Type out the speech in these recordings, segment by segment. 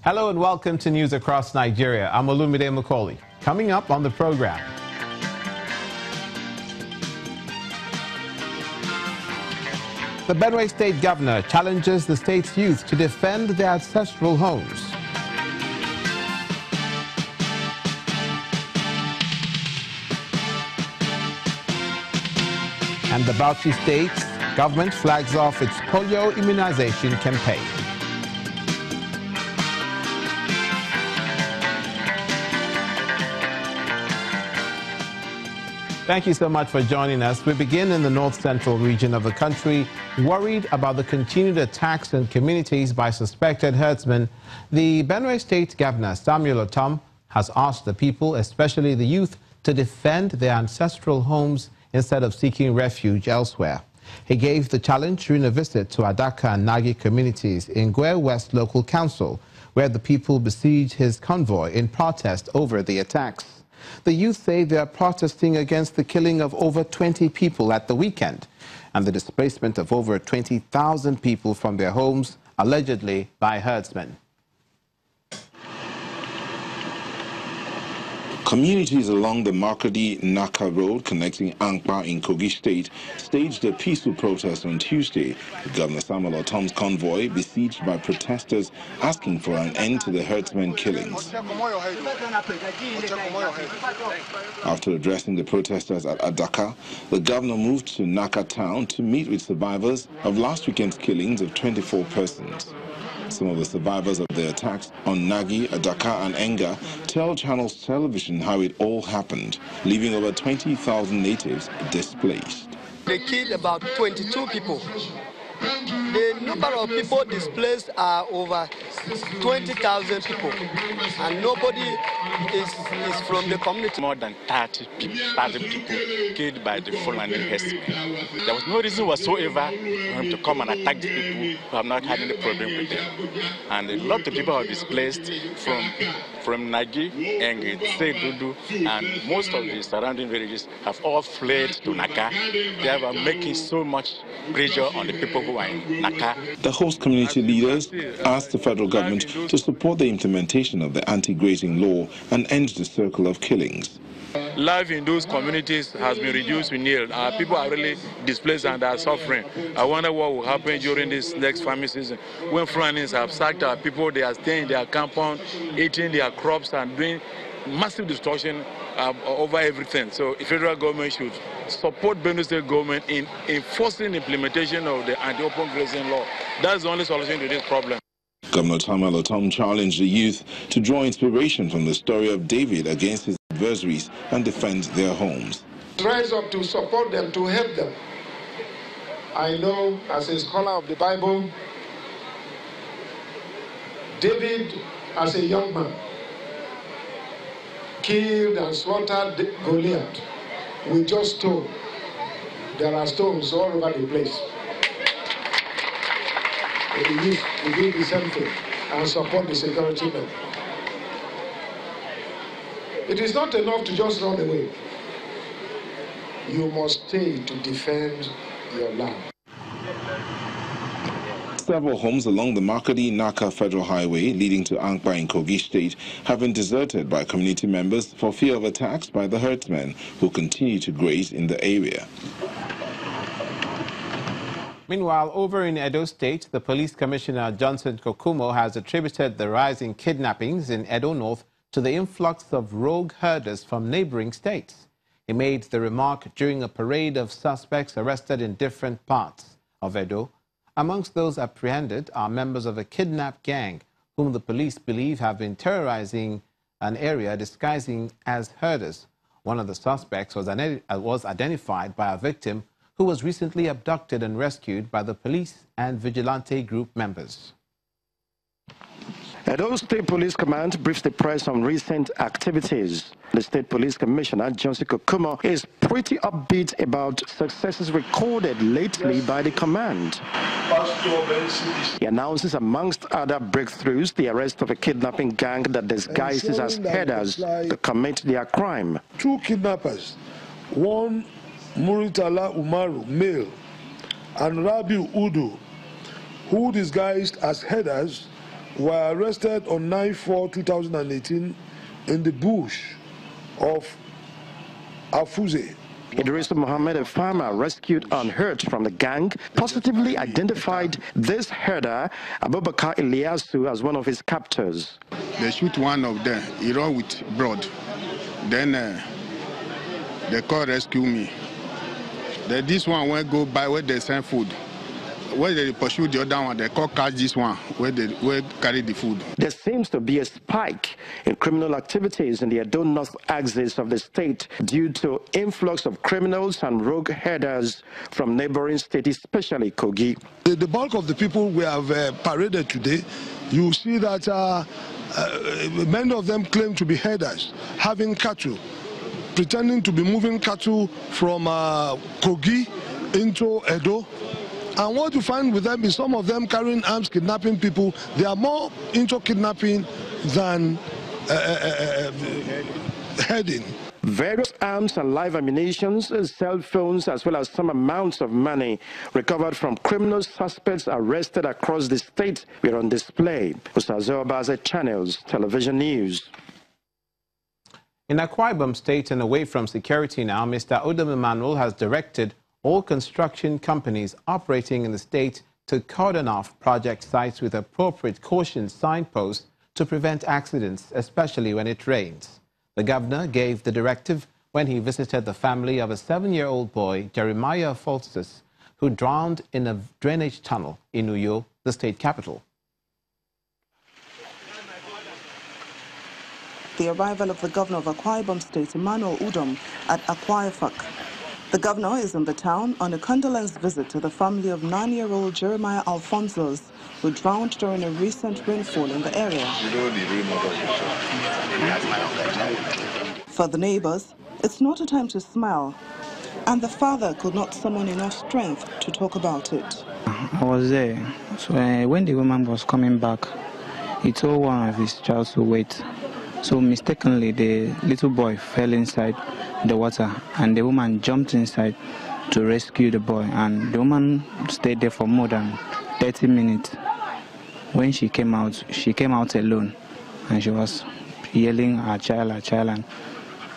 Hello and welcome to News Across Nigeria. I'm Olumide Macaulay. Coming up on the program. The Benue State Governor challenges the state's youth to defend their ancestral homes. And the Bauchi State government flags off its polio immunization campaign. Thank you so much for joining us. We begin in the north-central region of the country. Worried about the continued attacks on communities by suspected herdsmen, the Benue State Governor, Samuel Otom, has asked the people, especially the youth, to defend their ancestral homes instead of seeking refuge elsewhere. He gave the challenge during a visit to Adaka and Nagi communities in Gwe West Local Council, where the people besieged his convoy in protest over the attacks. The youth say they are protesting against the killing of over 20 people at the weekend and the displacement of over 20,000 people from their homes, allegedly by herdsmen. Communities along the Markadi-Naka Road connecting Ankpa in Kogi State staged a peaceful protest on Tuesday. Governor Samuel Otom's convoy besieged by protesters asking for an end to the herdsmen killings. After addressing the protesters at Adaka, the governor moved to Naka town to meet with survivors of last weekend's killings of 24 persons. Some of the survivors of the attacks on Nagi, Adaka and Enga tell Channels Television how it all happened, leaving over 20,000 natives displaced. They killed about 22 people. The number of people displaced are over 20,000 people, and nobody is from the community. More than 30 people killed by the Fulani herdsmen. There was no reason whatsoever for him to come and attack the people who have not had any problem with them. And a lot of people are displaced from Nagi, Engi, Sedudu, and most of the surrounding villages have all fled to Naka. They are making so much pressure on the people who are in Naka. The host community leaders asked the federal government to support the implementation of the anti-grazing law and end the circle of killings. Life in those communities has been reduced to nil. People are really displaced and are suffering. I wonder what will happen during this next farming season. When Fulanis have sacked our people, they are staying in their compound, eating their crops and doing massive destruction over everything. So the federal government should support Benue State government in enforcing the implementation of the anti-open grazing law. That's the only solution to this problem. Governor Samuel Otom challenged the youth to draw inspiration from the story of David against his adversaries and defend their homes. Rise up to support them, to help them. I know, as a scholar of the Bible, David, as a young man, killed and slaughtered Goliath with just stone. There are stones all over the place. We used to do the same thing and support the security men. It is not enough to just run away. You must stay to defend your land. Several homes along the Markadi-Naka Federal Highway leading to Ankpa in Kogi State have been deserted by community members for fear of attacks by the herdsmen who continue to graze in the area. Meanwhile, over in Edo State, the police commissioner Johnson Kokumo has attributed the rise in kidnappings in Edo North to the influx of rogue herders from neighboring states. He made the remark during a parade of suspects arrested in different parts of Edo. Amongst those apprehended are members of a kidnap gang whom the police believe have been terrorizing an area disguising as herders. One of the suspects was identified by a victim who was recently abducted and rescued by the police and vigilante group members. Edo State Police Command briefs the press on recent activities. The State Police Commissioner, Johnson Kokumo, is pretty upbeat about successes recorded lately by the command. He announces, amongst other breakthroughs, the arrest of a kidnapping gang that disguises as herders to commit their crime. 2 kidnappers, one Muritala Umaru, male, and Rabiu Udu, who disguised as herders, were arrested on 9/4/2018 in the bush of Afuze. Idris Mohammed, a farmer rescued unhurt from the gang, positively identified this herder, Abubakar Iliasu, as one of his captors. They shoot one of them, he run with blood. Then they call rescue me. Then this one went go by where they send food. Where they pursue the other one, they call catch this one, where they carry the food. There seems to be a spike in criminal activities in the Edo North axis of the state due to influx of criminals and rogue herders from neighboring states, especially Kogi. The bulk of the people we have paraded today, you see that many of them claim to be herders, having cattle, pretending to be moving cattle from Kogi into Edo. And what you find with them is some of them carrying arms, kidnapping people. They are more into kidnapping than herding. Various arms and live ammunition, cell phones, as well as some amounts of money recovered from criminal suspects arrested across the state were on display. Usazo Baza Channels Television News. In Akwa Ibom State and away from security now, Mr. Odom Emmanuel has directed all construction companies operating in the state to cordon off project sites with appropriate caution signposts to prevent accidents, especially when it rains. The governor gave the directive when he visited the family of a 7-year-old boy, Jeremiah Fultus, who drowned in a drainage tunnel in Uyo, the state capital. The arrival of the governor of Akwa Ibom State, Emmanuel Udom, at Akwa Ifak. The governor is in the town on a condolence visit to the family of 9-year-old Jeremiah Alphonsus, who drowned during a recent rainfall in the area. For the neighbors, it's not a time to smile, and the father could not summon enough strength to talk about it. I was there, so when the woman was coming back, he told one of his child to wait. So mistakenly, the little boy fell inside the water, and the woman jumped inside to rescue the boy, and the woman stayed there for more than 30 minutes. When she came out alone, and she was yelling her child, and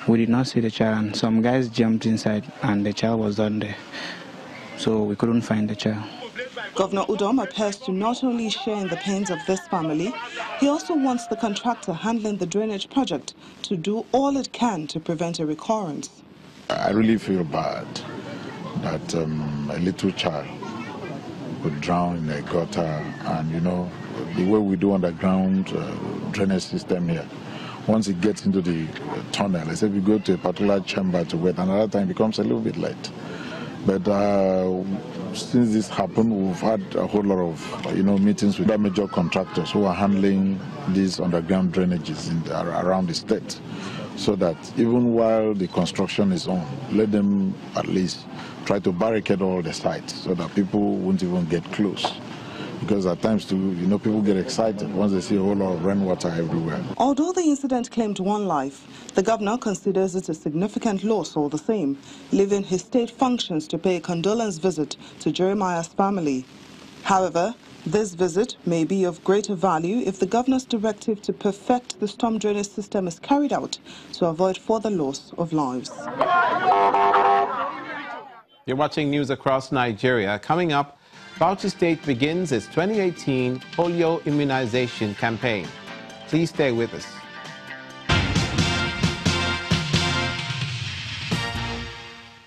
we did not see the child, and some guys jumped inside, and the child was down there, so we couldn't find the child. Governor Udom appears to not only share in the pains of this family, he also wants the contractor handling the drainage project to do all it can to prevent a recurrence. I really feel bad that a little child would drown in a gutter, and you know, the way we do underground drainage system here, once it gets into the tunnel, let's say we go to a particular chamber to wait, another time it becomes a little bit late. But since this happened, we've had a whole lot of meetings with the major contractors who are handling these underground drainages around the state, so that even while the construction is on, let them at least try to barricade all the sites so that people won't even get close. Because at times, people get excited once they see a whole lot of rainwater everywhere. Although the incident claimed one life, the governor considers it a significant loss all the same, leaving his state functions to pay a condolence visit to Jeremiah's family. However, this visit may be of greater value if the governor's directive to perfect the storm drainage system is carried out to avoid further loss of lives. You're watching news across Nigeria. Coming up, Bauchi State begins its 2018 polio immunization campaign. Please stay with us.